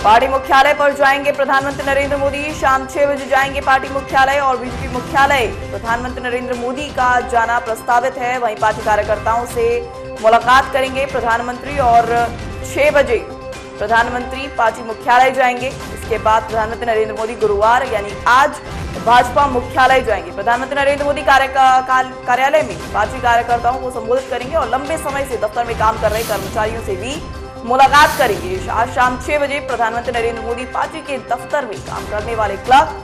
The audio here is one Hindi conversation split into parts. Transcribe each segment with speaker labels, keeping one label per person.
Speaker 1: पार्टी मुख्यालय पर जाएंगे प्रधानमंत्री नरेंद्र मोदी। शाम 6 बजे जाएंगे पार्टी मुख्यालय और बीजेपी मुख्यालय प्रधानमंत्री नरेंद्र मोदी का जाना प्रस्तावित है। वहीं पार्टी कार्यकर्ताओं से मुलाकात करेंगे प्रधानमंत्री और 6 बजे प्रधानमंत्री पार्टी मुख्यालय जाएंगे। इसके बाद प्रधानमंत्री नरेंद्र मोदी गुरुवार यानी आज भाजपा मुख्यालय जाएंगे। प्रधानमंत्री नरेंद्र मोदी कार्यालय में पार्टी कार्यकर्ताओं को संबोधित करेंगे और लंबे समय से दफ्तर में काम कर रहे कर्मचारियों से भी मुलाकात करेंगे। आज शाम 6 बजे प्रधानमंत्री नरेंद्र मोदी पार्टी के दफ्तर में काम करने वाले क्लर्क,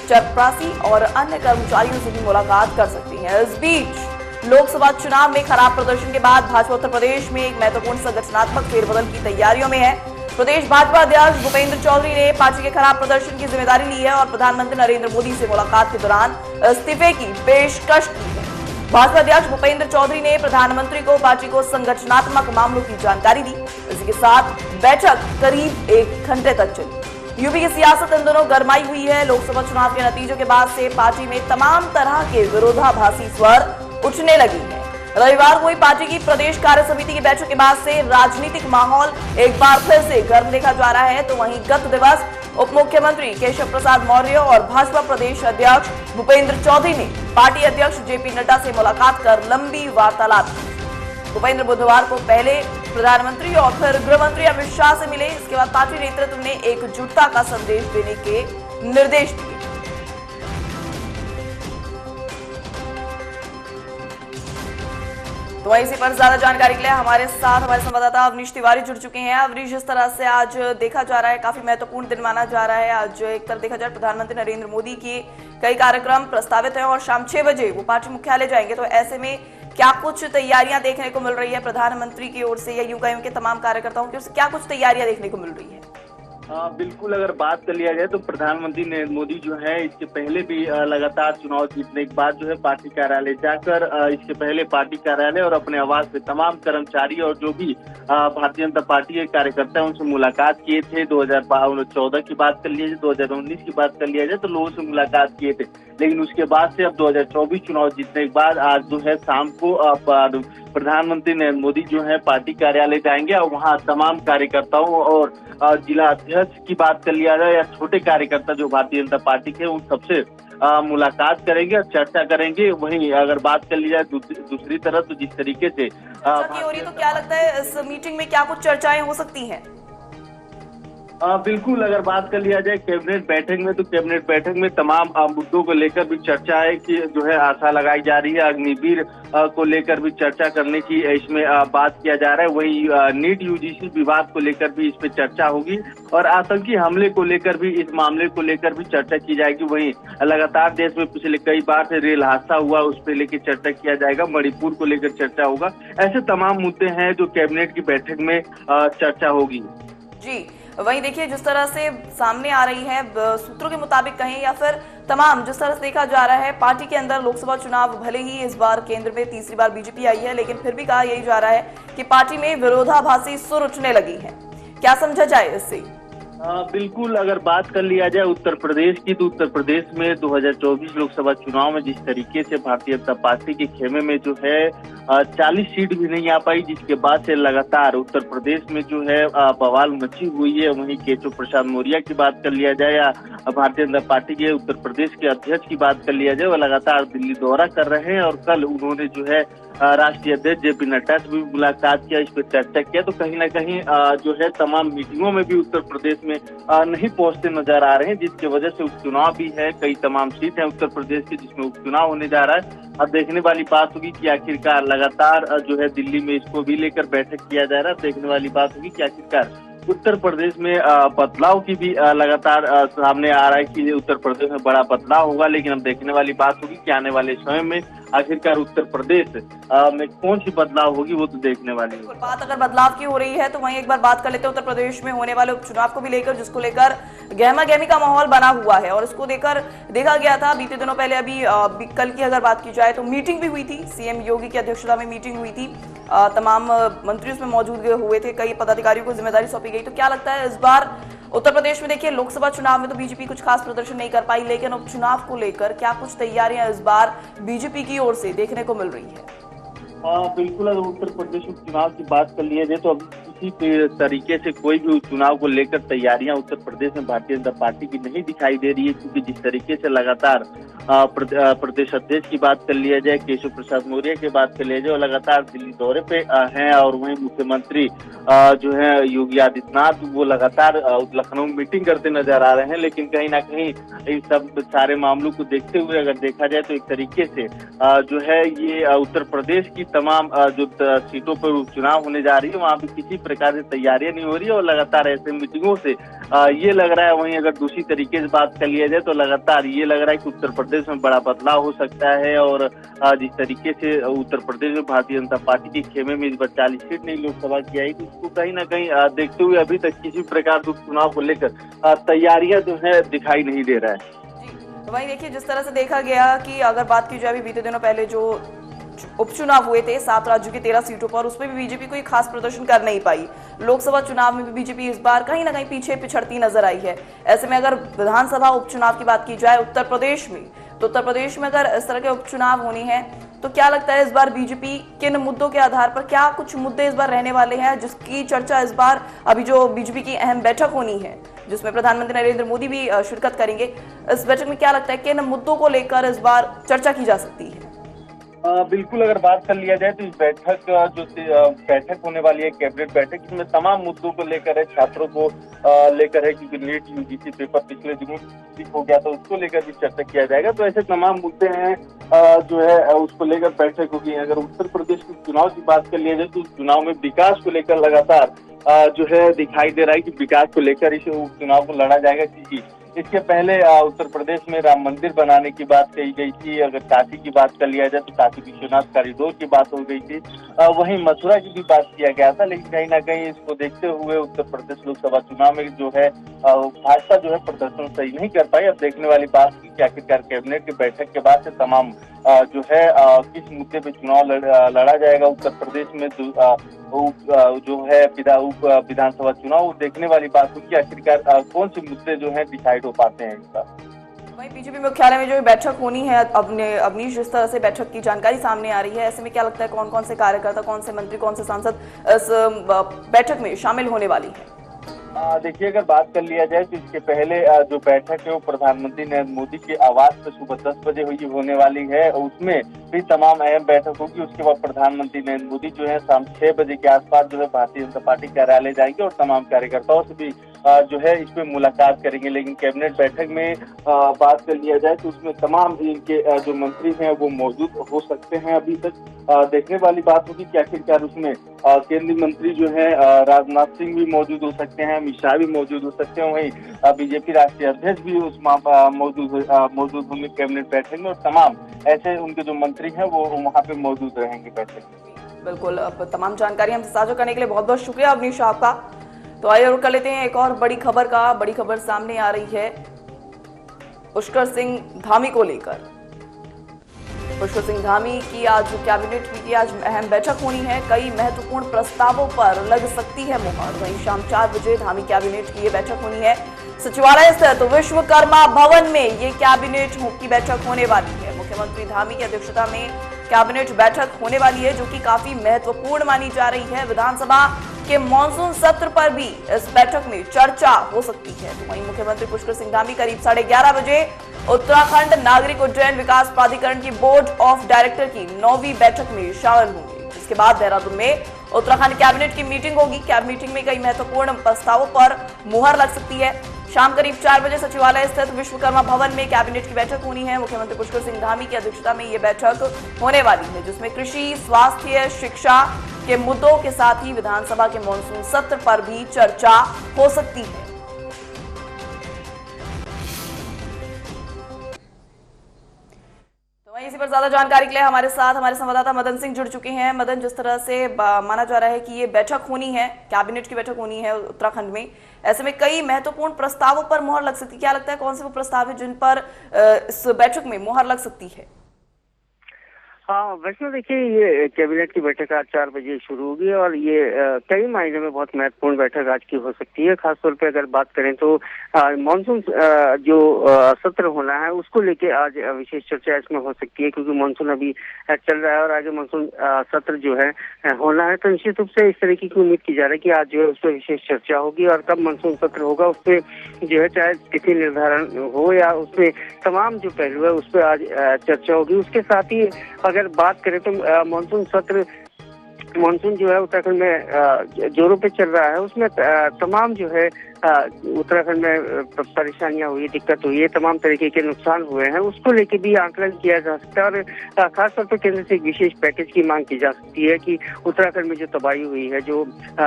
Speaker 1: चपरासी और अन्य कर्मचारियों से भी मुलाकात कर सकती हैं। इस बीच लोकसभा चुनाव में खराब प्रदर्शन के बाद भाजपा उत्तर प्रदेश में एक महत्वपूर्ण संगठनात्मक फेरबदल की तैयारियों में है। प्रदेश भाजपा अध्यक्ष भूपेंद्र चौधरी ने पार्टी के खराब प्रदर्शन की जिम्मेदारी ली है और प्रधानमंत्री नरेंद्र मोदी से मुलाकात के दौरान इस्तीफे की पेशकश की है। भाजपा अध्यक्ष भूपेंद्र चौधरी ने प्रधानमंत्री को पार्टी को संगठनात्मक मामलों की जानकारी दी। इसी के साथ बैठक करीब 1 घंटे तक चली। यूपी की सियासत इन दोनों गरमाई हुई है। लोकसभा चुनाव के नतीजों के बाद से पार्टी में तमाम तरह के विरोधाभासी स्वर उठने लगी है। रविवार को हुई पार्टी की प्रदेश कार्य समिति की बैठक के बाद से राजनीतिक माहौल एक बार फिर से गर्म देखा जा रहा है। तो वहीं गत दिवस उप मुख्यमंत्री केशव प्रसाद मौर्य और भाजपा प्रदेश अध्यक्ष भूपेंद्र चौधरी ने पार्टी अध्यक्ष जेपी नड्डा से मुलाकात कर लंबी वार्तालाप की। भूपेंद्र बुधवार को पहले प्रधानमंत्री और फिर गृह मंत्री अमित शाह से मिले। इसके बाद पार्टी नेतृत्व ने एकजुटता का संदेश देने के निर्देश दिए। तो वहीं इसी पर ज्यादा जानकारी के लिए हमारे साथ हमारे संवाददाता अवनीश तिवारी जुड़ चुके हैं। अवनीश, जिस तरह से आज देखा जा रहा है, काफी महत्वपूर्ण दिन माना जा रहा है। आज एक तरह देखा जाए प्रधानमंत्री नरेंद्र मोदी के कई कार्यक्रम प्रस्तावित हैं और शाम 6 बजे वो पार्टी मुख्यालय जाएंगे। तो ऐसे में क्या कुछ तैयारियां देखने को मिल रही है प्रधानमंत्री की ओर से या यूं कहें के तमाम कार्यकर्ताओं की ओर से, क्या कुछ तैयारियां देखने को मिल रही है?
Speaker 2: बिल्कुल, अगर बात कर लिया जाए तो प्रधानमंत्री नरेंद्र मोदी जो है इसके पहले भी लगातार चुनाव जीतने के बाद जो है पार्टी कार्यालय जाकर इसके पहले पार्टी कार्यालय और अपने आवास पे तमाम कर्मचारी और जो भी भारतीय जनता पार्टी के कार्यकर्ता उनसे मुलाकात किए थे। 2014 की बात कर लिया जाए, 2019 की बात कर लिया जाए तो लोगों से मुलाकात किए थे। लेकिन उसके बाद से अब 2024 चुनाव जीतने के बाद आज जो है शाम को प्रधानमंत्री नरेंद्र मोदी जो है पार्टी कार्यालय जाएंगे और वहाँ तमाम कार्यकर्ताओं और जिला अध्यक्ष की बात कर लिया जाए या छोटे कार्यकर्ता जो भारतीय जनता पार्टी के उन सबसे मुलाकात करेंगे और चर्चा करेंगे। वहीं अगर बात कर ली जाए दूसरी तरफ तो जिस तरीके से
Speaker 1: हो रही, तो क्या लगता है इस मीटिंग में क्या कुछ चर्चाएं हो सकती हैं?
Speaker 2: बिल्कुल, अगर बात कर लिया जाए कैबिनेट बैठक में तो कैबिनेट बैठक में तमाम मुद्दों को लेकर भी चर्चा है कि जो है आशा लगाई जा रही है। अग्निवीर को लेकर भी चर्चा करने की इसमें बात किया जा रहा है। वही नीट यूजीसी विवाद को लेकर भी इस पे चर्चा होगी और आतंकी हमले को लेकर भी इस मामले को लेकर भी चर्चा की जाएगी। वहीं लगातार देश में पिछले कई बार से रेल हादसा हुआ, उस पर लेकर चर्चा किया जाएगा। मणिपुर को लेकर चर्चा होगा। ऐसे तमाम मुद्दे हैं जो कैबिनेट की बैठक में चर्चा होगी।
Speaker 1: जी, वहीं देखिए जिस तरह से सामने आ रही है सूत्रों के मुताबिक कहें या फिर तमाम जिस तरह से देखा जा रहा है पार्टी के अंदर लोकसभा चुनाव भले ही इस बार केंद्र में तीसरी बार बीजेपी आई है, लेकिन फिर भी कहा यही जा रहा है कि पार्टी में विरोधाभासी सुर उठने लगी है। क्या समझा जाए इससे?
Speaker 2: बिल्कुल, अगर बात कर लिया जाए उत्तर प्रदेश की तो उत्तर प्रदेश में 2024 लोकसभा चुनाव में जिस तरीके से भारतीय जनता पार्टी के खेमे में जो है 40 सीट भी नहीं आ पाई, जिसके बाद से लगातार उत्तर प्रदेश में जो है बवाल मची हुई है। वहीं केशव प्रसाद मौर्य की बात कर लिया जाए या भारतीय जनता पार्टी के उत्तर प्रदेश के अध्यक्ष की बात कर लिया जाए, वो लगातार दिल्ली दौरा कर रहे हैं और कल उन्होंने जो है राष्ट्रीय अध्यक्ष जेपी नड्डा से भी मुलाकात किया, इस पर चर्चा किया। तो कहीं ना कहीं जो है तमाम मीटिंगों में भी उत्तर प्रदेश में नहीं पहुंचते नजर आ रहे हैं, जिसकी वजह से उपचुनाव भी है। कई तमाम सीट है उत्तर प्रदेश की जिसमें उपचुनाव होने जा रहा है। अब देखने वाली बात होगी कि आखिरकार लगातार जो है दिल्ली में इसको भी लेकर बैठक किया जा रहा है। देखने वाली बात होगी कि आखिरकार उत्तर प्रदेश में बदलाव की भी लगातार सामने आ रहा है कि उत्तर प्रदेश में बड़ा बदलाव होगा। लेकिन अब देखने वाली बात होगी कि आने वाले समय में आखिरकार उत्तर प्रदेश में कौन सी बदलाव होगी, वो तो देखने वाली है।
Speaker 1: बात अगर बदलाव की हो रही है तो वहीं एक बार बात कर लेते हैं उत्तर प्रदेश में होने वाले उपचुनाव को भी लेकर, जिसको लेकर गहमा गहमी का माहौल बना हुआ है और इसको लेकर देखा गया था बीते दिनों पहले। अभी कल की अगर बात की जाए तो मीटिंग भी हुई थी, सीएम योगी की अध्यक्षता में मीटिंग हुई थी। तमाम मंत्री उसमें मौजूद हुए थे, कई पदाधिकारियों को जिम्मेदारी सौंपी गई। तो क्या लगता है इस बार उत्तर प्रदेश में देखिए लोकसभा चुनाव में तो बीजेपी कुछ खास प्रदर्शन नहीं कर पाई, लेकिन उपचुनाव को लेकर क्या कुछ तैयारियां इस बार बीजेपी की ओर से देखने को मिल रही है?
Speaker 2: बिल्कुल, अगर उत्तर प्रदेश उपचुनाव की बात कर लिया जाए तो अभी किसी भी तरीके से कोई भी चुनाव को लेकर तैयारियां उत्तर प्रदेश में भारतीय जनता पार्टी की नहीं दिखाई दे रही है, क्योंकि जिस तरीके से लगातार प्रदेश अध्यक्ष की बात कर लिया जाए, केशव प्रसाद मौर्य की बात कर लिया जाए, और लगातार दिल्ली दौरे पे हैं, और वहीं मुख्यमंत्री जो है योगी आदित्यनाथ वो लगातार लखनऊ में मीटिंग करते नजर आ रहे हैं। लेकिन कहीं ना कहीं इन सब सारे मामलों को देखते हुए अगर देखा जाए तो एक तरीके से जो है ये उत्तर प्रदेश की तमाम जो सीटों पर उपचुनाव होने जा रही है वहां भी किसी प्रकार से तैयारियां नहीं हो रही है, और लगातार ऐसे मीटिंगों से ये लग रहा है। वहीं अगर दूसरी तरीके से बात कर लिया जाए तो लगातार ये लग रहा है कि उत्तर प्रदेश में बड़ा बदलाव हो सकता है, और जिस तरीके से उत्तर प्रदेश में भारतीय जनता पार्टी के खेमे में इस बार 40 सीट नहीं लोकसभा की आई, तो उसको कहीं ना कहीं देखते हुए अभी तक किसी प्रकार के उपचुनाव को लेकर तैयारियां जो है दिखाई नहीं दे रहा है।
Speaker 1: तो वहीं देखिए, जिस तरह से देखा गया कि अगर बात की जाए, बीते दिनों पहले जो उपचुनाव हुए थे 7 राज्यों की 13 सीटों पर, उसमें भी बीजेपी कोई खास प्रदर्शन कर नहीं पाई। लोकसभा चुनाव में भी बीजेपी इस बार कहीं ना कहीं पीछे पिछड़ती नजर आई है। ऐसे में अगर विधानसभा उपचुनाव की बात की जाए उत्तर प्रदेश में, तो उत्तर प्रदेश में अगर इस तरह के उपचुनाव होने हैं तो क्या लगता है इस बार बीजेपी किन मुद्दों के आधार पर, क्या कुछ मुद्दे इस बार रहने वाले हैं जिसकी चर्चा इस बार, अभी जो बीजेपी की अहम बैठक होनी है जिसमें प्रधानमंत्री नरेंद्र मोदी भी शिरकत करेंगे, इस बैठक में क्या लगता है किन मुद्दों को लेकर इस बार चर्चा की जा सकती है?
Speaker 2: बिल्कुल, अगर बात कर लिया जाए तो इस बैठक जो बैठक होने वाली है कैबिनेट बैठक, इसमें तमाम मुद्दों को लेकर है, छात्रों को लेकर है, क्योंकि नीट यूजीसी पेपर पिछले दिनों लीक हो गया था, उसको लेकर भी चर्चा किया जाएगा। तो ऐसे तमाम मुद्दे हैं जो है उसको लेकर बैठक होगी। अगर उत्तर प्रदेश के चुनाव की बात कर लिया जाए तो चुनाव में विकास को लेकर लगातार जो है दिखाई दे रहा है कि विकास को लेकर इस चुनाव को लड़ा जाएगा, क्योंकि इसके पहले उत्तर प्रदेश में राम मंदिर बनाने की बात कही गई थी। अगर काशी की बात कर लिया जाए तो काशी विश्वनाथ कॉरिडोर की बात हो गई थी, वहीं मथुरा की भी बात किया गया था। लेकिन कहीं ना कहीं इसको देखते हुए उत्तर प्रदेश लोकसभा चुनाव में जो है भाजपा जो है प्रदर्शन सही नहीं कर पाई। अब देखने वाली बात की आखिरकार कैबिनेट की बैठक के बाद से तमाम जो है किस मुद्दे पे चुनाव लड़ा जाएगा उत्तर प्रदेश में, जो है विधानसभा चुनाव, देखने वाली बात होगी आखिरकार कौन से मुद्दे जो है डिसाइड हो पाते हैं इसका।
Speaker 1: वहीं बीजेपी मुख्यालय में जो बैठक होनी है, अवनीश, जिस तरह से बैठक की जानकारी सामने आ रही है, ऐसे में क्या लगता है कौन कौन से कार्यकर्ता, कौन से मंत्री, कौन से सांसद इस बैठक में शामिल होने वाली है?
Speaker 2: देखिए, अगर बात कर लिया जाए तो इसके पहले जो बैठक है वो प्रधानमंत्री नरेंद्र मोदी के आवास पर सुबह 10 बजे होने वाली है, उसमें भी तमाम अहम बैठक होगी। उसके बाद प्रधानमंत्री नरेंद्र मोदी जो है शाम 6 बजे के आसपास जो है भारतीय जनता पार्टी कार्यालय जाएंगे और तमाम कार्यकर्ताओं से भी जो है इस पे मुलाकात करेंगे। लेकिन कैबिनेट बैठक में बात कर लिया जाए तो उसमें तमाम इनके जो मंत्री हैं वो मौजूद हो सकते हैं। अभी तक देखने वाली बात होगी कि आखिरकार उसमें केंद्रीय मंत्री जो है राजनाथ सिंह भी मौजूद हो सकते हैं, अमित शाह भी मौजूद हो सकते हैं, वहीं बीजेपी राष्ट्रीय अध्यक्ष भी उस मौजूद होंगे कैबिनेट बैठक में, और तमाम ऐसे उनके जो मंत्री हैं वो वहाँ पे मौजूद रहेंगे बैठक में।
Speaker 1: बिल्कुल, अब तमाम जानकारी हमसे साझा करने के लिए बहुत बहुत शुक्रिया अवनीश आपका। तो आइए रुक कर लेते हैं एक और बड़ी खबर सामने आ रही है पुष्कर सिंह धामी को लेकर। पुष्कर सिंह धामी की आज कैबिनेट की आज अहम बैठक होनी है, कई महत्वपूर्ण प्रस्तावों पर लग सकती है मुहर। वहीं शाम 4 बजे धामी कैबिनेट की ये बैठक होनी है सचिवालय स्थित विश्वकर्मा भवन में, ये कैबिनेट की बैठक होने वाली है। मुख्यमंत्री धामी की अध्यक्षता में कैबिनेट बैठक होने वाली है, जो कि काफी महत्वपूर्ण मानी जा रही है। विधानसभा के मॉनसून सत्र पर भी इस बैठक में चर्चा हो सकती है। तो वहीं मुख्यमंत्री पुष्कर सिंह धामी करीब 11:30 बजे उत्तराखंड नागरिक उड्डयन विकास प्राधिकरण की बोर्ड ऑफ डायरेक्टर की 9वीं बैठक में शामिल होंगे। इसके बाद देहरादून में उत्तराखंड कैबिनेट की मीटिंग होगी। कैबिनेट मीटिंग में कई महत्वपूर्ण प्रस्तावों पर मुहर लग सकती है। शाम करीब 4 बजे सचिवालय स्थित विश्वकर्मा भवन में कैबिनेट की बैठक होनी है। मुख्यमंत्री पुष्कर सिंह धामी की अध्यक्षता में ये बैठक होने वाली है, जिसमें कृषि, स्वास्थ्य, शिक्षा के मुद्दों के साथ ही विधानसभा के मॉनसून सत्र पर भी चर्चा हो सकती है। तो इसी पर ज्यादा जानकारी के लिए हमारे साथ हमारे संवाददाता मदन सिंह जुड़ चुके हैं। मदन, जिस तरह से माना जा रहा है कि ये बैठक होनी है, कैबिनेट की बैठक होनी है उत्तराखंड में, ऐसे में कई महत्वपूर्ण प्रस्तावों पर मुहर लग सकती है। क्या लगता है कौन से वो प्रस्ताव है जिन पर इस बैठक में मुहर लग सकती है?
Speaker 3: हाँ, वैसे देखिए ये कैबिनेट की बैठक आज 4 बजे शुरू होगी और ये कई मायने में बहुत महत्वपूर्ण बैठक आज की हो सकती है। खासतौर पे अगर बात करें तो मानसून जो सत्र होना है उसको लेके आज विशेष चर्चा इसमें हो सकती है, क्योंकि मानसून अभी चल रहा है और आगे मानसून सत्र जो है होना है। तो निश्चित रूप से इस तरीके की उम्मीद की जा रही है कि आज जो है उस पर विशेष चर्चा होगी और कब मानसून सत्र होगा उस पर जो है चाहे तिथि निर्धारण हो या उसमें तमाम जो पहलू है उस पर आज चर्चा होगी। उसके साथ ही अगर बात करें तो मानसून जो है उत्तराखंड में जोरों पे चल रहा है, उसमें तमाम जो है उत्तराखंड में परेशानियां हुई, दिक्कत हुई है, तमाम तरीके के नुकसान हुए हैं, उसको लेके भी आकलन किया जा सकता है और खासतौर पर केंद्र से एक विशेष पैकेज की मांग की जा सकती है कि उत्तराखंड में जो तबाही हुई है, जो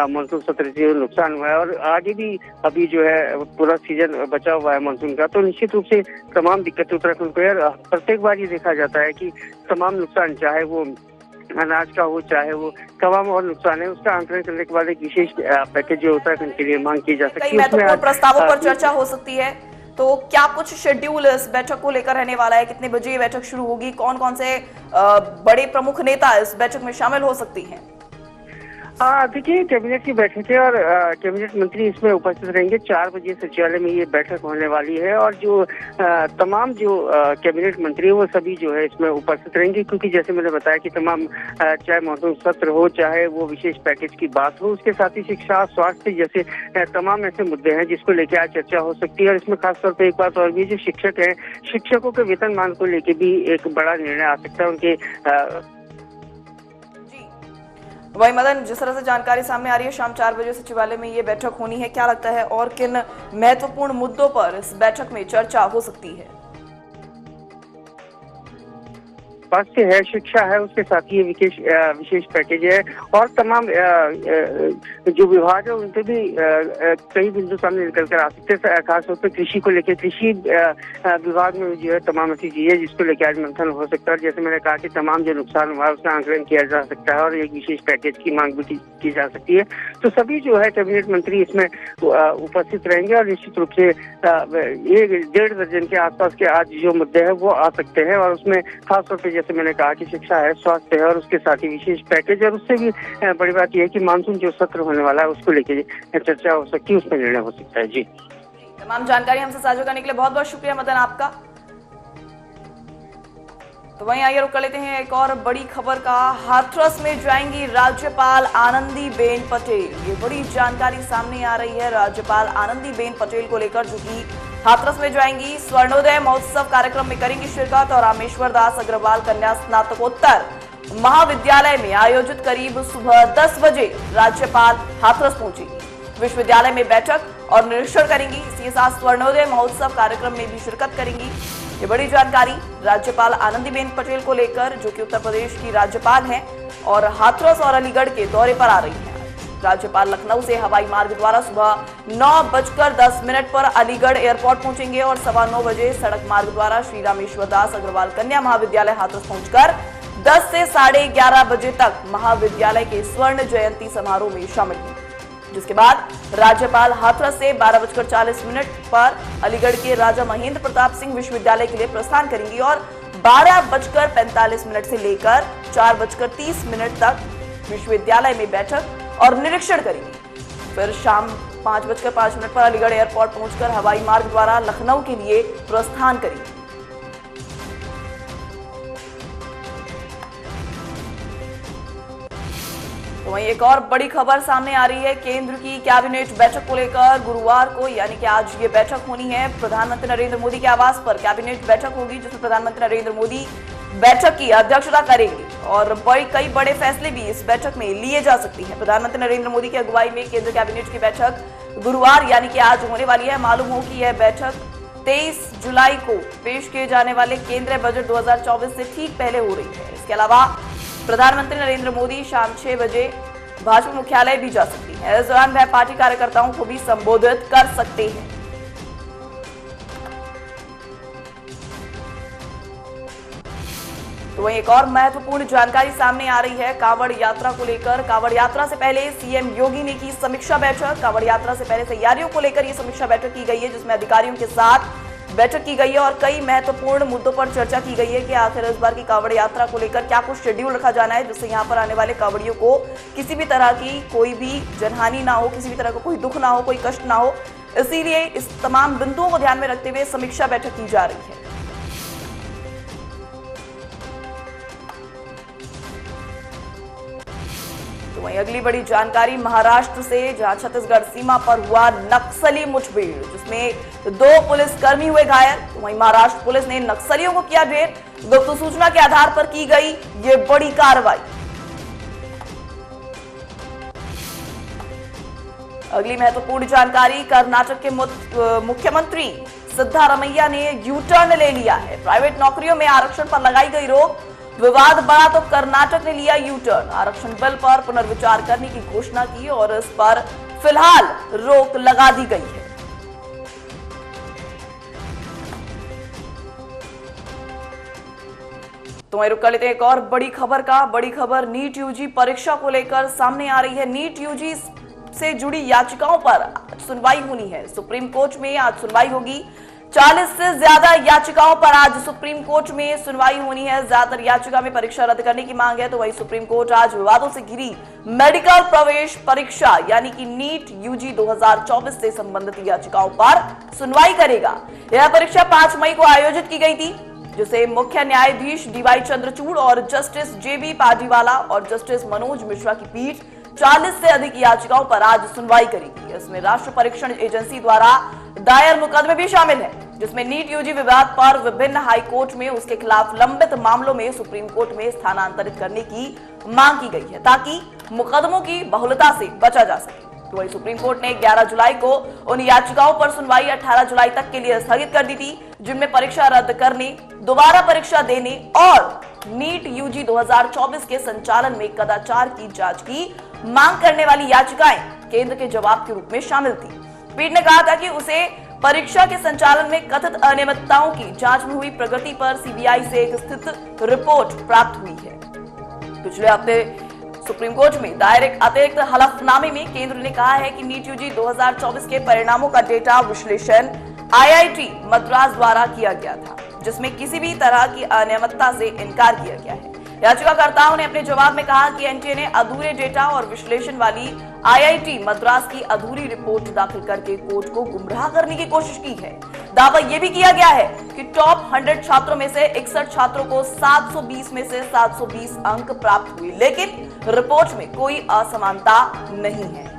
Speaker 3: मानसून सत्र से जो नुकसान हुआ है और आगे भी अभी जो है पूरा सीजन बचा हुआ है मानसून का, तो निश्चित रूप से तमाम दिक्कतें उत्तराखंड को है। प्रत्येक बार ये देखा जाता है कि तमाम नुकसान, चाहे वो अनाज का हो चाहे वो तमाम और नुकसान है, उसका आंकलन करने के बाद एक विशेष पैकेज जो उत्तराखंड के लिए मांग की जा सकती है।
Speaker 1: महत्वपूर्ण प्रस्तावों पर चर्चा हो सकती है, तो क्या कुछ शेड्यूल इस बैठक को लेकर रहने वाला है? कितने बजे ये बैठक शुरू होगी? कौन कौन से बड़े प्रमुख नेता इस बैठक में शामिल हो सकती हैं?
Speaker 3: देखिए कैबिनेट की बैठक है और कैबिनेट मंत्री इसमें उपस्थित रहेंगे। 4 बजे सचिवालय में ये बैठक होने वाली है और जो तमाम जो कैबिनेट मंत्री है वो सभी जो है इसमें उपस्थित रहेंगे, क्योंकि जैसे मैंने बताया कि तमाम चाहे मानसून सत्र हो चाहे वो विशेष पैकेज की बात हो, उसके साथ ही शिक्षा, स्वास्थ्य जैसे तमाम ऐसे मुद्दे हैं जिसको लेकर आज चर्चा हो सकती है। और इसमें खासतौर पर एक बात और भी, जो शिक्षक है, शिक्षकों के वेतनमान को लेकर भी एक बड़ा निर्णय आ सकता है उनके।
Speaker 1: वही मदन, जिस तरह से जानकारी सामने आ रही है शाम 4 बजे सचिवालय में ये बैठक होनी है, क्या लगता है और किन महत्वपूर्ण मुद्दों पर इस बैठक में चर्चा हो सकती है?
Speaker 3: स्वास्थ्य है, शिक्षा है, उसके साथ ही विशेष पैकेज है और तमाम जो विभाग है उनपे भी कई बिंदु सामने निकल कर आ सकते हैं। खासतौर पर कृषि को लेकर, कृषि विभाग में जो है तमाम ऐसी चीजें जिसको लेकर आज मंथन हो सकता है। जैसे मैंने कहा कि तमाम जो नुकसान हुआ है उसका आंकलन किया जा सकता है और एक विशेष पैकेज की मांग भी की जा सकती है। तो सभी जो है कैबिनेट मंत्री इसमें उपस्थित रहेंगे और निश्चित रूप से 1.5 दर्जन के आसपास के आज जो मुद्दे हैं वो आ सकते हैं और उसमें खासतौर पर जैसे मैंने कहा कि शिक्षा है, स्वास्थ्य है और उसके साथ ही विशेष पैकेज, और उससे भी बड़ी बात यह है कि मानसून जो सत्र होने वाला है उसको लेकर चर्चा हो सकती है, उसमें निर्णय हो सकता है। जी,
Speaker 1: तमाम जानकारी हमसे साझा करने के लिए बहुत बहुत शुक्रिया मदन आपका। तो वहीं आइए रुक कर लेते हैं एक और बड़ी खबर का। हाथरस में जाएंगी राज्यपाल आनंदीबेन पटेल। ये बड़ी जानकारी सामने आ रही है राज्यपाल आनंदीबेन पटेल को लेकर, जो कि हाथरस में जाएंगी। स्वर्णोदय महोत्सव कार्यक्रम में करेंगी शिरकत और रामेश्वर दास अग्रवाल कन्या स्नातकोत्तर महाविद्यालय में आयोजित करीब सुबह 10 बजे राज्यपाल हाथरस पहुंचेगी। विश्वविद्यालय में बैठक और निरीक्षण करेंगी। इसके साथ स्वर्णोदय महोत्सव कार्यक्रम में भी शिरकत करेंगी। ये बड़ी जानकारी राज्यपाल आनंदीबेन पटेल को लेकर, जो कि उत्तर प्रदेश की राज्यपाल हैं और हाथरस और अलीगढ़ के दौरे पर आ रही हैं। राज्यपाल लखनऊ से हवाई मार्ग द्वारा सुबह 9:10 पर अलीगढ़ एयरपोर्ट पहुंचेंगे और 9:15 बजे सड़क मार्ग द्वारा श्री रामेश्वर दास अग्रवाल कन्या महाविद्यालय हाथरस पहुंचकर 10 से 11:30 बजे तक महाविद्यालय के स्वर्ण जयंती समारोह में शामिल होंगे। जिसके बाद राज्यपाल हाथरस से 12:40 पर अलीगढ़ के राजा महेंद्र प्रताप सिंह विश्वविद्यालय के लिए प्रस्थान करेंगी और 12:45 से लेकर 4:30 तक विश्वविद्यालय में बैठक और निरीक्षण करेंगी। फिर शाम 5:05 पर अलीगढ़ एयरपोर्ट पहुंचकर हवाई मार्ग द्वारा लखनऊ के लिए प्रस्थान करेंगी। तो वहीं एक और बड़ी खबर सामने आ रही है केंद्र की कैबिनेट बैठक को लेकर। गुरुवार को यानी कि आज ये बैठक होनी है। प्रधानमंत्री नरेंद्र मोदी के आवास पर कैबिनेट बैठक होगी, जिसमें प्रधानमंत्री नरेंद्र मोदी बैठक की अध्यक्षता करेंगे और कई बड़े फैसले भी इस बैठक में लिए जा सकते हैं। प्रधानमंत्री नरेंद्र मोदी की अगुवाई में केंद्र कैबिनेट की बैठक गुरुवार यानी कि आज होने वाली है। मालूम हो कि यह बैठक 23 जुलाई को पेश किए जाने वाले केंद्रीय बजट 2024 से ठीक पहले हो रही है। इसके अलावा प्रधानमंत्री नरेंद्र मोदी शाम 6 बजे भाजपा मुख्यालय भी जा सकती है। इस दौरान वह पार्टी कार्यकर्ताओं को भी संबोधित कर सकते हैं। तो वहीं एक और महत्वपूर्ण जानकारी सामने आ रही है कांवड़ यात्रा को लेकर। कांवड़ यात्रा से पहले सीएम योगी ने की समीक्षा बैठक। कांवड़ यात्रा से पहले तैयारियों को लेकर यह समीक्षा बैठक की गई है, जिसमें अधिकारियों के साथ बैठक की गई है और कई महत्वपूर्ण मुद्दों पर चर्चा की गई है कि आखिर इस बार की कांवड़ यात्रा को लेकर क्या कुछ शेड्यूल रखा जाना है, जिससे यहां पर आने वाले कांवड़ियों को किसी भी तरह की कोई भी जनहानि ना हो, किसी भी तरह का कोई दुख ना हो, कोई कष्ट ना हो। इसीलिए इस तमाम बिंदुओं को ध्यान में रखते हुए समीक्षा बैठक की जा रही है। वहीं अगली बड़ी जानकारी महाराष्ट्र से, जहां छत्तीसगढ़ सीमा पर हुआ नक्सली मुठभेड़, जिसमें 2 पुलिसकर्मी हुए घायल। तो वहीं महाराष्ट्र पुलिस ने नक्सलियों को किया ढेर। गुप्त सूचना के आधार पर की गई ये बड़ी कार्रवाई। अगली महत्वपूर्ण जानकारी, कर्नाटक के मुख्यमंत्री सिद्धारमैया ने यू टर्न ले लिया है। प्राइवेट नौकरियों में आरक्षण पर लगाई गई रोक, विवाद बढ़ा तो कर्नाटक ने लिया यू टर्न। आरक्षण बिल पर पुनर्विचार करने की घोषणा की और इस पर फिलहाल रोक लगा दी गई है। तो वहीं रुक कर लेते हैं एक और बड़ी खबर का। बड़ी खबर नीट यूजी परीक्षा को लेकर सामने आ रही है। नीट यूजी से जुड़ी याचिकाओं पर सुनवाई होनी है। सुप्रीम कोर्ट में आज सुनवाई होगी। 40 से ज्यादा याचिकाओं पर आज सुप्रीम कोर्ट में सुनवाई होनी है। ज्यादातर याचिका में परीक्षा रद्द करने की मांग है। तो वहीं सुप्रीम कोर्ट आज विवादों से घिरी मेडिकल प्रवेश परीक्षा यानी कि नीट यूजी 2024 से संबंधित याचिकाओं पर सुनवाई करेगा। यह परीक्षा 5 मई को आयोजित की गई थी, जिसे मुख्य न्यायाधीश डीवाई चंद्रचूड़ और जस्टिस जेबी पार्डीवाला और जस्टिस मनोज मिश्रा की पीठ 40 से अधिक याचिकाओं पर आज सुनवाई करेगी। इसमें राष्ट्रीय परीक्षण एजेंसी द्वारा दायर मुकदमे भी शामिल हैं, जिसमें नीट यूजी विवाद पर विभिन्न हाई कोर्ट में उसके खिलाफ लंबित मामलों में सुप्रीम कोर्ट में स्थानांतरित करने की मांग की गई है, ताकि मुकदमों की बहुलता से बचा जा सके। तो वही सुप्रीम कोर्ट ने 11 जुलाई को उन याचिकाओं पर सुनवाई 18 जुलाई तक के लिए स्थगित कर दी थी, जिनमें परीक्षा रद्द करने, दोबारा परीक्षा देने और नीट यूजी 2024 के संचालन में कदाचार की जांच की मांग करने वाली याचिकाएं केंद्र के जवाब के रूप में शामिल थी। पीठ ने कहा था कि उसे परीक्षा के संचालन में कथित अनियमितताओं की जांच में हुई प्रगति पर सीबीआई से एक स्थित रिपोर्ट प्राप्त हुई है। पिछले हफ्ते सुप्रीम कोर्ट में दायर एक अतिरिक्त हलफनामे में केंद्र ने कहा है कि नीट यूजी 2024 के परिणामों का डेटा विश्लेषण आईआईटी मद्रास द्वारा किया गया था, जिसमें किसी भी तरह की अनियमितता से इनकार किया गया है। याचिकाकर्ताओं ने अपने जवाब में कहा कि एनटीए ने अधूरे डेटा और विश्लेषण वाली आईआईटी मद्रास की अधूरी रिपोर्ट दाखिल करके कोर्ट को गुमराह करने की कोशिश की है। दावा यह भी किया गया है कि टॉप 100 छात्रों में से 61 छात्रों को 720 में से 720 अंक प्राप्त हुए, लेकिन रिपोर्ट में कोई असमानता नहीं है।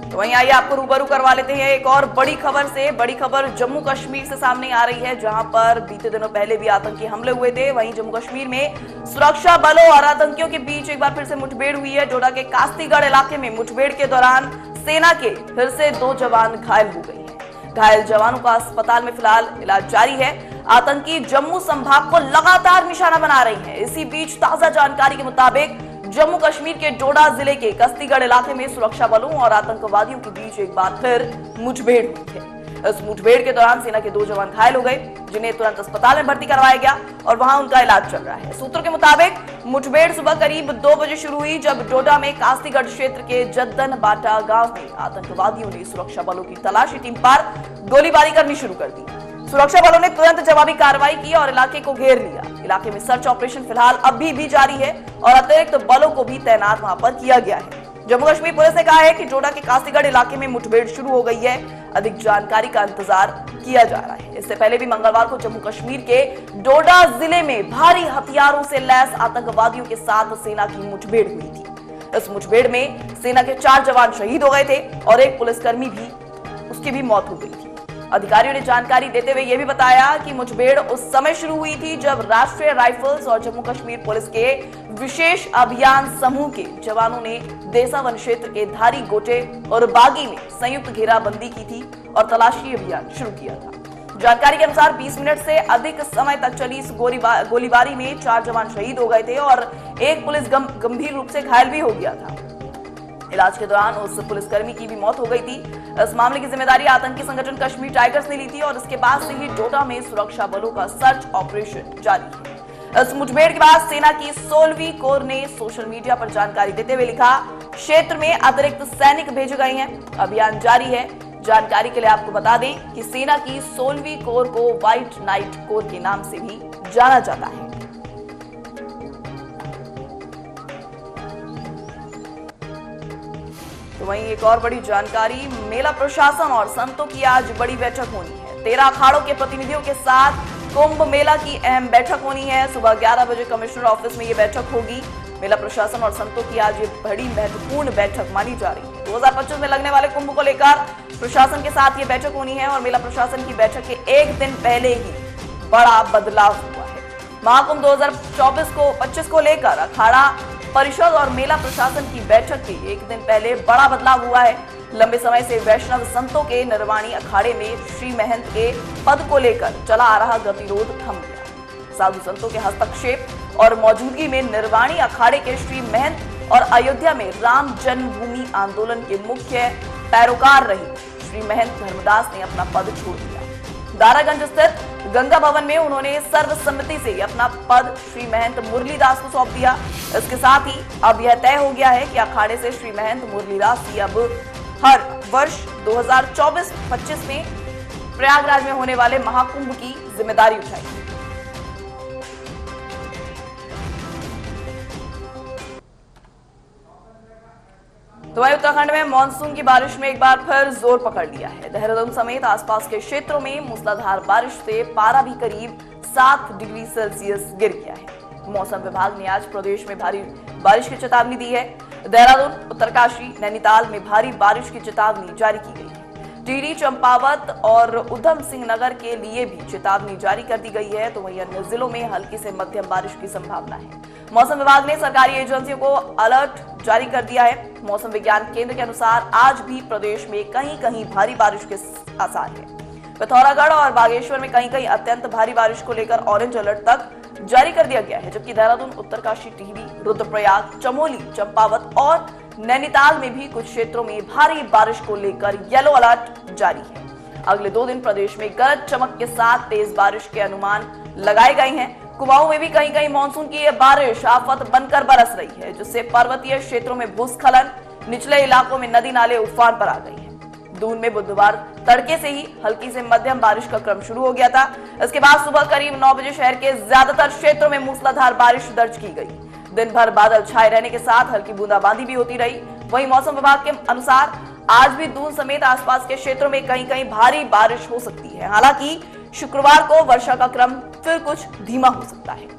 Speaker 1: तो वहीं आइए आपको रूबरू करवा लेते हैं एक और बड़ी खबर से। बड़ी खबर जम्मू कश्मीर से सामने आ रही है, जहां पर बीते दिनों पहले भी आतंकी हमले हुए थे। वहीं जम्मू कश्मीर में सुरक्षा बलों और आतंकियों के बीच एक बार फिर से मुठभेड़ हुई है। डोडा के कास्तीगढ़ इलाके में मुठभेड़ के दौरान सेना के फिर से 2 जवान घायल हो गए हैं। घायल जवानों का अस्पताल में फिलहाल इलाज जारी है। आतंकी जम्मू संभाग को लगातार निशाना बना रही है। इसी बीच ताजा जानकारी के मुताबिक जम्मू कश्मीर के डोडा जिले के कस्तीगढ़ इलाके में सुरक्षा बलों और आतंकवादियों के बीच एक बार फिर मुठभेड़ हुई है। इस मुठभेड़ के दौरान सेना के 2 जवान घायल हो गए, जिन्हें तुरंत अस्पताल में भर्ती करवाया गया और वहां उनका इलाज चल रहा है। सूत्रों के मुताबिक मुठभेड़ सुबह करीब 2 बजे शुरू हुई, जब डोडा में कास्तीगढ़ क्षेत्र के जद्दन बाटा गांव में आतंकवादियों ने सुरक्षा बलों की तलाशी टीम पर गोलीबारी करनी शुरू कर दी। सुरक्षा बलों ने तुरंत जवाबी कार्रवाई की और इलाके को घेर लिया। इलाके में सर्च ऑपरेशन फिलहाल अभी भी जारी है और अतिरिक्त बलों को भी तैनात वहां पर किया गया है। जम्मू कश्मीर पुलिस ने कहा है कि डोडा के कास्तीगढ़ इलाके में मुठभेड़ शुरू हो गई है। अधिक जानकारी का इंतजार किया जा रहा है। इससे पहले भी मंगलवार को जम्मू कश्मीर के डोडा जिले में भारी हथियारों से लैस आतंकवादियों के साथ सेना की मुठभेड़ हुई थी। इस मुठभेड़ में सेना के 4 जवान शहीद हो गए थे और एक पुलिसकर्मी भी उसकी भी मौत हो गई थी। अधिकारियों ने जानकारी देते हुए यह भी बताया कि मुठभेड़ उस समय शुरू हुई थी जब राष्ट्रीय राइफल्स और जम्मू कश्मीर पुलिस के विशेष अभियान समूह के जवानों ने देसा वन क्षेत्र के धारी गोटे और बागी में संयुक्त घेराबंदी की थी और तलाशी अभियान शुरू किया था। जानकारी के अनुसार 20 मिनट से अधिक समय तक चली इस गोलीबारी में 4 जवान शहीद हो गए थे और एक पुलिस गंभीर रूप से घायल भी हो गया था। इलाज के दौरान उस पुलिसकर्मी की भी मौत हो गई थी। इस मामले की जिम्मेदारी आतंकी संगठन कश्मीर टाइगर्स ने ली थी और इसके बाद से ही डोडा में सुरक्षा बलों का सर्च ऑपरेशन जारी है। इस मुठभेड़ के बाद सेना की 16वीं कोर ने सोशल मीडिया पर जानकारी देते हुए लिखा, क्षेत्र में अतिरिक्त सैनिक भेजे गए हैं। अभियान जारी है। जानकारी के लिए आपको बता दें कि सेना की 16वीं कोर को व्हाइट नाइट कोर के नाम से भी जाना जाता है। तो वहीं एक और बड़ी जानकारी, मेला प्रशासन और संतों की आज बड़ी बैठक होनी है। 13 अखाड़ों के प्रतिनिधियों के साथ कुंभ मेला की अहम बैठक होनी है। सुबह 11 बजे कमिश्नर ऑफिस में ये बैठक होगी। मेला प्रशासन और संतों की आज ये बड़ी महत्वपूर्ण बैठक मानी जा रही है। 2025 में लगने वाले कुंभ को लेकर प्रशासन के साथ ये बैठक होनी है और मेला प्रशासन की बैठक के एक दिन पहले ही बड़ा बदलाव हुआ है। महाकुंभ 2024-25 को लेकर अखाड़ा परिषद और मेला प्रशासन की बैठक के एक दिन पहले बड़ा बदलाव हुआ है। लंबे समय से वैष्णव संतों के निर्वाणी अखाड़े में श्री महंत के पद को लेकर चला आ रहा गतिरोध थम गया। साधु संतों के हस्तक्षेप और मौजूदगी में निर्वाणी अखाड़े के श्री महंत और अयोध्या में राम जन्मभूमि आंदोलन के मुख्य पैरोकार रहे श्री महंत धर्मदास ने अपना पद छोड़ दिया। दारागंज स्थित गंगा भवन में उन्होंने सर्वसम्मति से अपना पद श्री महंत मुरलीदास को सौंप दिया। इसके साथ ही अब यह तय हो गया है कि अखाड़े से श्री महंत मुरलीदास ही अब हर वर्ष 2024-25 में प्रयागराज में होने वाले महाकुंभ की जिम्मेदारी उठाएंगे। तो वहीं उत्तराखंड में मानसून की बारिश में एक बार फिर जोर पकड़ लिया है। देहरादून समेत आसपास के क्षेत्रों में मूसलाधार बारिश से पारा भी करीब 7 डिग्री सेल्सियस गिर गया है। मौसम विभाग ने आज प्रदेश में भारी बारिश की चेतावनी दी है। देहरादून, उत्तरकाशी, नैनीताल में भारी बारिश की चेतावनी जारी की गई है। टिहरी, चंपावत और उधम सिंह नगर के लिए भी चेतावनी जारी कर दी गई है। तो वहीं अन्य जिलों में हल्की से मध्यम बारिश की संभावना है। मौसम विभाग ने सरकारी एजेंसियों को अलर्ट जारी कर दिया है। मौसम विज्ञान केंद्र के अनुसार आज भी प्रदेश में कहीं कहीं भारी बारिश के आसार है। पिथौरागढ़ और बागेश्वर में कहीं कहीं अत्यंत भारी बारिश को लेकर ऑरेंज अलर्ट तक जारी कर दिया गया है, जबकि देहरादून, उत्तरकाशी, टिहरी, रुद्रप्रयाग, चमोली, चंपावत और नैनीताल में भी कुछ क्षेत्रों में भारी बारिश को लेकर येलो अलर्ट जारी है। अगले 2 दिन प्रदेश में गरज चमक के साथ तेज बारिश के अनुमान लगाए गए हैं। कुमाऊं में भी कहीं कहीं मानसून की बारिश आफत बनकर बरस रही है, जिससे पर्वतीय क्षेत्रों में भूस्खलन, निचले इलाकों में नदी नाले उफान पर आ गए हैं। दून में बुधवार तड़के से ही हल्की से मध्यम बारिश का क्रम शुरू हो गया था। इसके बाद सुबह करीब 9 बजे शहर के ज्यादातर क्षेत्रों में मूसलाधार बारिश दर्ज की गई। दिन भर बादल छाए रहने के साथ हल्की बूंदाबांदी भी होती रही। वहीं मौसम विभाग के अनुसार आज भी दून समेत आसपास के क्षेत्रों में कहीं कहीं भारी बारिश हो सकती है। हालांकि शुक्रवार को वर्षा का क्रम फिर कुछ धीमा हो सकता है।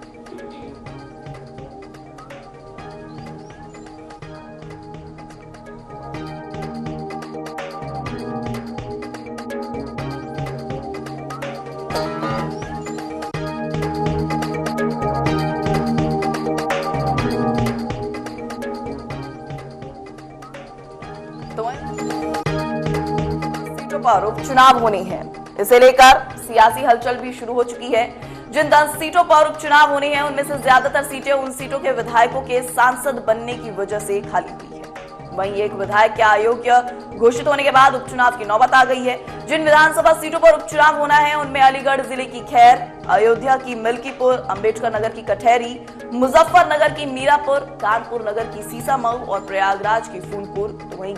Speaker 1: सीटों पर उपचुनाव होने हैं, इसे लेकर सियासी हलचल भी शुरू हो चुकी है। जिन 10 सीटों पर उपचुनाव होने हैं उनमें से ज्यादातर सीटें उन सीटों के विधायकों के सांसद बनने की वजह से खाली हुई है। वहीं एक विधायक के अयोग्य घोषित होने के बाद उपचुनाव की नौबत आ गई है। जिन विधानसभा सीटों पर उपचुनाव होना है उनमें अलीगढ़ जिले की खैर, अयोध्या की मिल्कीपुर, अंबेडकर नगर की कठहरी, मुजफ्फरनगर की मीरापुर, कानपुर नगर की सीसामऊ और प्रयागराज की फूलपुर। तो वहीं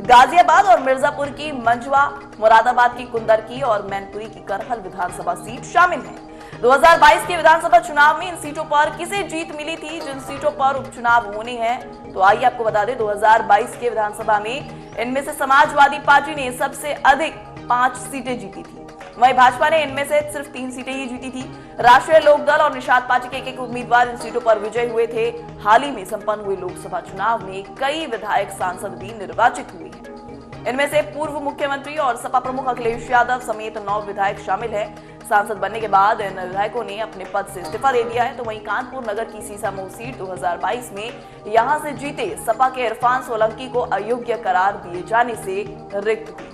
Speaker 1: गाजियाबाद और मिर्जापुर की मंझवा, मुरादाबाद की कुंदरकी और मैनपुरी की करहल विधानसभा सीट शामिल है। 2022 के विधानसभा चुनाव में इन सीटों पर किसे जीत मिली थी, जिन सीटों पर उपचुनाव होने हैं, तो आइए आपको बता दें 2022 के विधानसभा में इनमें से समाजवादी पार्टी ने सबसे अधिक 5 सीटें जीती थी। वहीं भाजपा ने इनमें से सिर्फ 3 सीटें ही जीती थी। राष्ट्रीय लोकदल और निषाद पार्टी के एक उम्मीदवार इन सीटों पर विजयी हुए थे। हाल ही में संपन्न हुए लोकसभा चुनाव में कई विधायक सांसद भी निर्वाचित हुए हैं। इनमें से पूर्व मुख्यमंत्री और सपा प्रमुख अखिलेश यादव समेत 9 विधायक शामिल हैं। सांसद बनने के बाद इन विधायकों ने अपने पद से इस्तीफा दे दिया है। तो वहीं कानपुर नगर की सीसामऊ सीट 2022 में यहां से जीते सपा के इरफान सोलंकी को अयोग्य करार दिए जाने से रिक्त हुई।